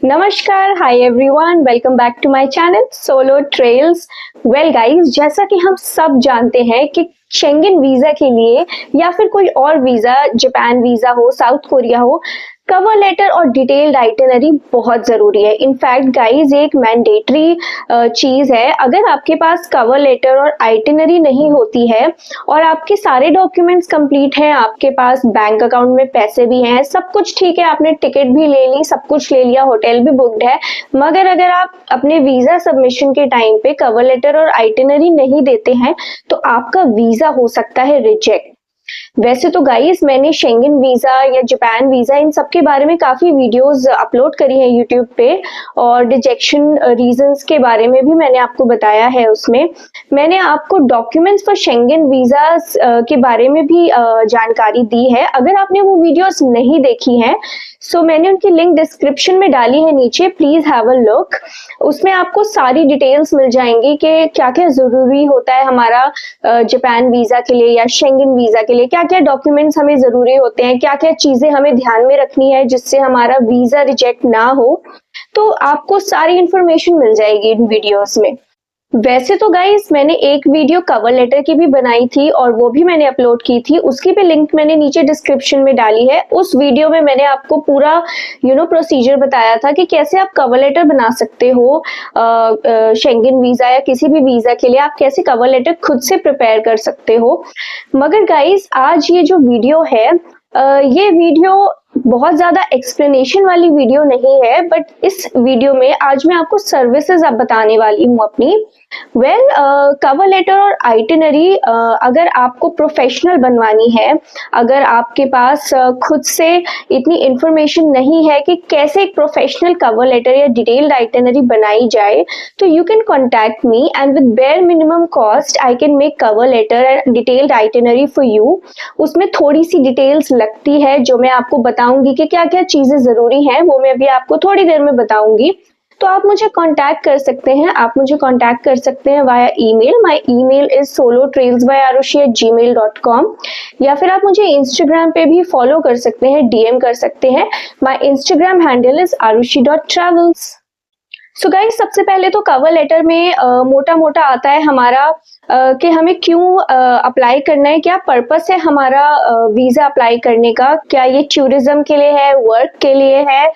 नमस्कार, hi everyone, welcome back to my channel solo trails. Well guys, जैसा कि हम सब जानते हैं कि शेंगेन वीजा के लिए या फिर कोई और वीजा, जापान वीजा हो, साउथ कोरिया हो, कवर लेटर और डिटेल्ड आइटिनरी बहुत जरूरी है। इनफैक्ट गाइस, एक मैंडेटरी चीज है। अगर आपके पास कवर लेटर और आइटिनरी नहीं होती है और आपके सारे डॉक्यूमेंट्स कंप्लीट हैं, आपके पास बैंक अकाउंट में पैसे भी हैं, सब कुछ ठीक है, आपने टिकट भी ले ली, सब कुछ ले लिया, होटल भी बुक्ड है, मगर अगर आप अपने वीजा सबमिशन के टाइम पे कवर लेटर और आइटिनरी नहीं देते हैं तो आपका वीजा हो सकता है रिजेक्ट। वैसे तो गाइस, मैंने शेंगेन वीजा या जापान वीजा इन सब के बारे में काफी वीडियोस अपलोड करी है यूट्यूब पे, और रिजेक्शन रीजंस के बारे में भी मैंने आपको बताया है। उसमें मैंने आपको डॉक्यूमेंट्स फॉर शेंगेन वीजा के बारे में भी जानकारी दी है। अगर आपने वो वीडियोस नहीं देखी हैं सो मैंने उनकी लिंक डिस्क्रिप्शन में डाली है नीचे, प्लीज हैव अ लुक। उसमें आपको सारी डिटेल्स मिल जाएंगी कि क्या क्या जरूरी होता है हमारा जापान वीजा के लिए या शेंगेन वीजा के लिए, क्या क्या डॉक्यूमेंट्स हमें जरूरी होते हैं, क्या क्या चीजें हमें ध्यान में रखनी है जिससे हमारा वीजा रिजेक्ट ना हो। तो आपको सारी इंफॉर्मेशन मिल जाएगी इन वीडियोस में। वैसे तो गाइस, मैंने एक वीडियो कवर लेटर की भी बनाई थी और वो भी मैंने अपलोड की थी, उसकी भी लिंक मैंने नीचे डिस्क्रिप्शन में डाली है। उस वीडियो में मैंने आपको पूरा प्रोसीजर बताया था कि कैसे आप कवर लेटर बना सकते हो शेंगेन वीजा या किसी भी वीजा के लिए, आप कैसे कवर लेटर खुद से प्रिपेयर कर सकते हो। मगर गाइस, आज ये जो वीडियो है, ये वीडियो बहुत ज्यादा एक्सप्लेनेशन वाली वीडियो नहीं है, बट इस वीडियो में आज मैं आपको सर्विसेज अब बताने वाली हूँ अपनी। कवर लेटर और आइटिनरी अगर आपको प्रोफेशनल बनवानी है, अगर आपके पास खुद से इतनी इंफॉर्मेशन नहीं है कि कैसे एक प्रोफेशनल कवर लेटर या डिटेल्ड आइटिनरी बनाई जाए, तो you can contact me and with bare minimum cost I can make cover letter and detailed itinerary for you. उसमें थोड़ी सी डिटेल्स लगती है जो मैं आपको बताऊंगी कि क्या क्या चीजें जरूरी हैं, वो मैं अभी आपको थोड़ी देर में बताऊंगी। तो आप मुझे कांटेक्ट कर सकते हैं, आप मुझे कांटेक्ट कर सकते हैं via email. My email is solotrailsbyarushi@gmail.com, या फिर आप मुझे इंस्टाग्राम पे भी फॉलो कर सकते हैं, डीएम कर सकते हैं। My Instagram handle is arushi.travels। So guys, सबसे पहले तो कवर लेटर में मोटा मोटा आता है हमारा कि हमें क्यों अप्लाई करना है, क्या पर्पस है हमारा वीजा अप्लाई करने का, क्या ये टूरिज्म के लिए है, वर्क के लिए है,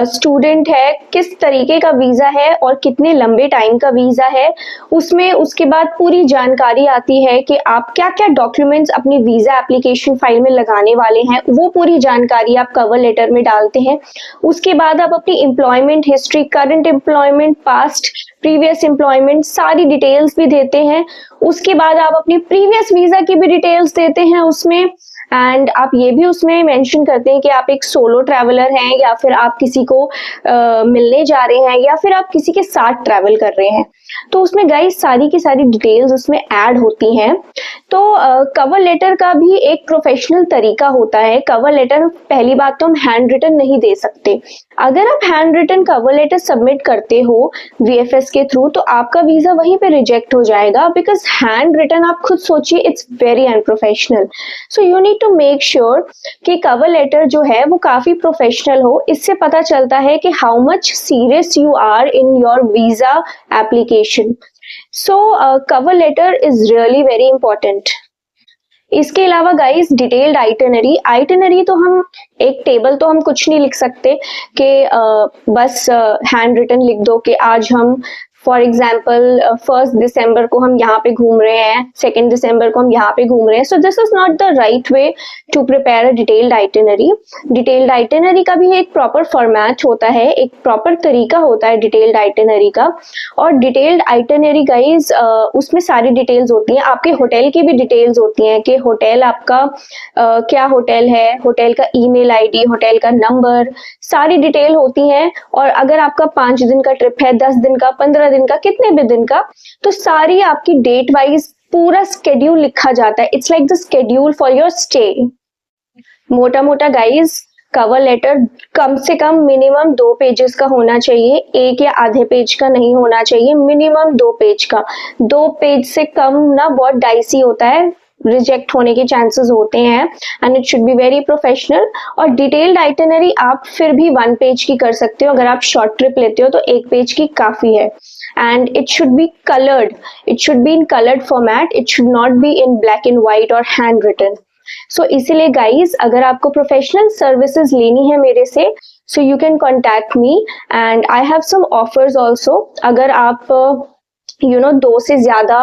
स्टूडेंट है, किस तरीके का वीजा है और कितने लंबे टाइम का वीजा है। उसमें उसके बाद पूरी जानकारी आती है कि आप क्या क्या डॉक्यूमेंट्स अपनी वीजा एप्लीकेशन फाइल में लगाने वाले हैं, वो पूरी जानकारी आप कवर लेटर में डालते हैं। उसके बाद आप अपनी employment history, current employment, past previous employment, सारी डिटेल्स भी देते हैं। उसके बाद आप अपनी प्रीवियस वीजा की भी डिटेल्स देते हैं उसमें, एंड आप ये भी उसमें मेंशन करते हैं कि आप एक सोलो ट्रैवलर हैं या फिर आप किसी को मिलने जा रहे हैं या फिर आप किसी के साथ ट्रैवल कर रहे हैं। तो उसमें गाइस सारी की सारी डिटेल्स उसमें ऐड होती हैं। तो कवर लेटर का भी एक प्रोफेशनल तरीका होता है। कवर लेटर, पहली बात तो हम हैंड रिटन नहीं दे सकते। अगर आप hand written cover letter submit करते हो वीएफएस के थ्रू तो आपका वीजा वहीं पे रिजेक्ट हो जाएगा, बिकॉज हैंड रिटन, आप खुद सोचिए, it's very unprofessional. So you need to make sure कि कवर लेटर जो है वो काफी प्रोफेशनल हो। इससे पता चलता है कि how much serious you are in your visa application. So cover letter is really very important. इसके अलावा गाइस, डिटेल्ड आइटिनरी, आइटिनरी तो हम एक टेबल तो हम कुछ नहीं लिख सकते कि बस हैंड रिटन लिख दो कि आज हम फॉर एग्जाम्पल 1 दिसंबर को हम यहाँ पे घूम रहे हैं, 2 दिसंबर को हम यहाँ पे घूम रहे हैं। So this is not the right way to prepare a detailed itinerary. Detailed itinerary का भी एक प्रॉपर फॉर्मेट होता है, एक प्रॉपर तरीका होता है डिटेल्ड आइटिनरी का। और डिटेल्ड आइटिनरी गाइज, उसमें सारी डिटेल्स होती हैं, आपके होटल की भी डिटेल्स होती हैं कि होटल आपका क्या होटल है, होटल का ईमेल आईडी, होटल का नंबर, सारी डिटेल होती हैं। और अगर आपका 5 दिन का ट्रिप है, 10 दिन का, 15 दिन का, कितने भी दिन का, तो सारी आपकी डेट वाइज पूरा स्केड्यूल लिखा जाता है। It's like the schedule for your stay. मोटा मोटा गाइज, कवर लेटर कम से कम मिनिमम 2 पेजेस का होना चाहिए, 1 या आधे पेज का नहीं होना चाहिए, मिनिमम 2 पेज का। 2 पेज से कम ना बहुत डाइसी होता है, रिजेक्ट होने के चांसेस होते हैं and it should be very professional. और डिटेल्ड आइटनरी आप फिर भी 1 पेज की कर सकते हो, अगर आप शॉर्ट ट्रिप लेते हो तो 1 पेज की काफ़ी है। and it should be colored, it should be in colored format, it should not be in black and white or handwritten। so इसीलिए guys, अगर आपको प्रोफेशनल सर्विसेज लेनी है मेरे से, so you can contact me and I have some offers also। अगर आप 2 से ज़्यादा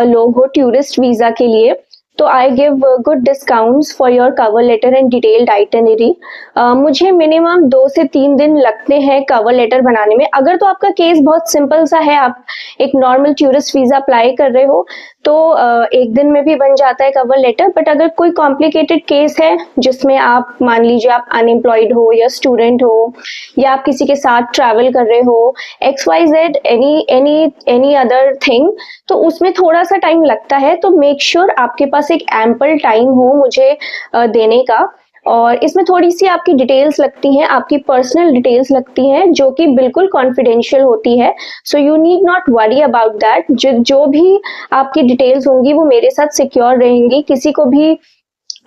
लोग हो टूरिस्ट वीज़ा के लिए, तो I give good discounts for your cover letter and detailed itinerary. मुझे मिनिमम 2 से 3 दिन लगते हैं कवर लेटर बनाने में। अगर तो आपका केस बहुत सिंपल सा है, आप एक नॉर्मल टूरिस्ट वीज़ा अप्लाई कर रहे हो, तो 1 दिन में भी बन जाता है कवर लेटर। बट अगर कोई कॉम्प्लिकेटेड केस है जिसमें आप मान लीजिए आप अनएम्प्लॉयड हो या स्टूडेंट हो या आप किसी के साथ ट्रैवल कर रहे हो, XYZ एनी अदर थिंग, तो उसमें थोड़ा सा टाइम लगता है। तो मेक श्योर आपके पास एक एम्पल टाइम हो मुझे देने का। और इसमें थोड़ी सी आपकी डिटेल्स लगती हैं, आपकी पर्सनल डिटेल्स लगती हैं जो कि बिल्कुल कॉन्फिडेंशियल होती है। सो you need not worry about that. जो भी आपकी डिटेल्स होंगी वो मेरे साथ सिक्योर रहेंगी, किसी को भी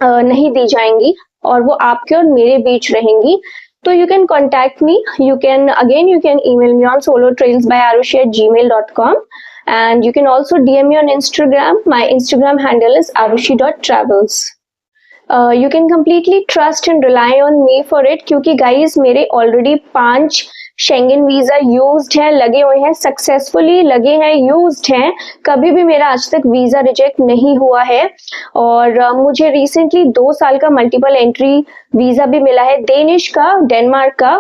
नहीं दी जाएंगी और वो आपके और मेरे बीच रहेंगी। तो you can contact me, you can email me on solotrailsbyarushi@gmail.com and you can also DM me on Instagram. My Instagram handle is arushi.travels। You can completely trust and rely on me for it, क्योंकि guys मेरे already 5 Schengen visa used हैं, लगे हुए हैं, successfully लगे हैं, used हैं। कभी भी मेरा आज तक वीज़ा रिजेक्ट नहीं हुआ है। और मुझे रिसेंटली 2 साल का मल्टीपल एंट्री वीज़ा भी मिला है, डेनिश का, डेनमार्क का।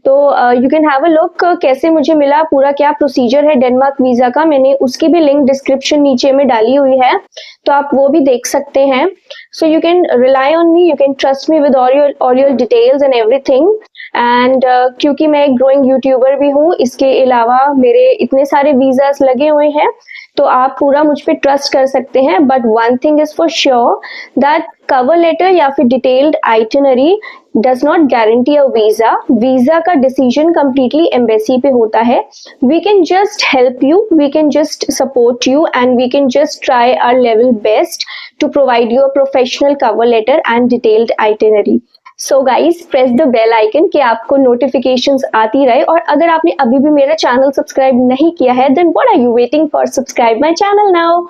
तो you can have a look कैसे मुझे मिला, पूरा क्या प्रोसीजर है डेनमार्क वीज़ा का, मैंने उसकी भी लिंक डिस्क्रिप्शन नीचे में डाली हुई है, तो आप वो भी देख सकते हैं। So you can rely on me, you can trust me with all your details and everything. And क्योंकि मैं एक ग्रोइंग यूट्यूबर भी हूँ, इसके अलावा मेरे इतने सारे वीज़ास लगे हुए हैं, तो आप पूरा मुझ पे ट्रस्ट कर सकते हैं। But one thing is for sure that cover letter या फिर detailed itinerary does not guarantee a visa. Visa का डिसीजन कंप्लीटली एम्बेसी पे होता है। We can just help you, we can just support you and we can just try our level best to provide you a professional cover letter and detailed itinerary. So guys, press the bell icon कि आपको notifications आती रहे। और अगर आपने अभी भी मेरा चैनल सब्सक्राइब नहीं किया है, then what are you waiting for? Subscribe my channel now.